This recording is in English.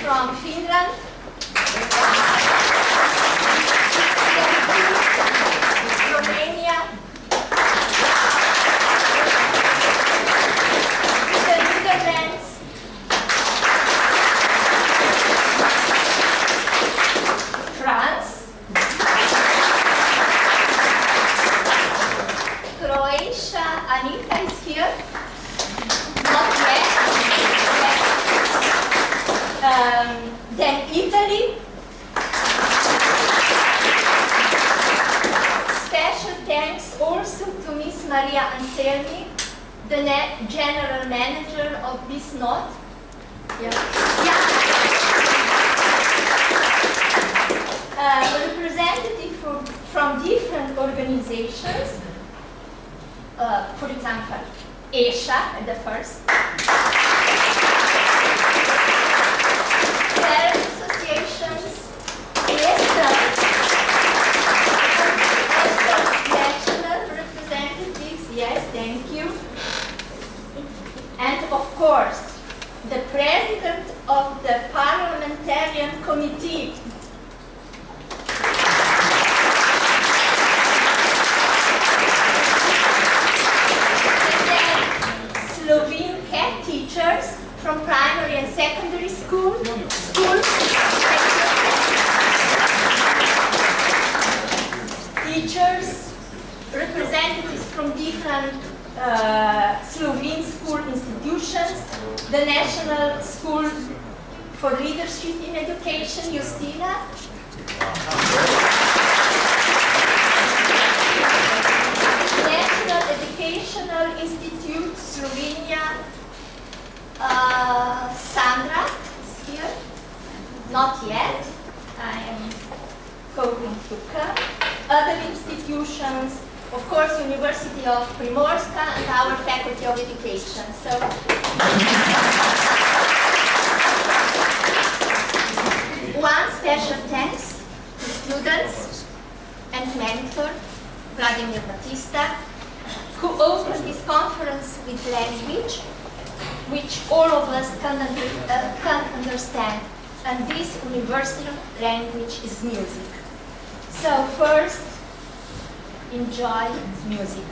from Finland. Romania. The Netherlands. France. Croatia. Anita is here. Not yet. Then Italy. Special thanks also to Miss Maria Anselmi, the General Manager of this knot. Representative from different organizations, for example, Asia at the first. Parent associations, national representatives, yes, thank you. And of course, the President of the Parliamentarian Committee. And then Slovene head teachers from primary and secondary schools. Teachers, representatives from different Slovene school institutions, the National School for Leadership in Education, Justina, National Educational Institute, Slovenia, Sandra is here, not yet, I am hoping to come. Other institutions, of course, University of Primorskem and our Faculty of Education. So, one special thanks to students and mentor, Vladimir Batista, who opened this conference with language, which all of us can understand. And this universal language is music. So first, enjoy music.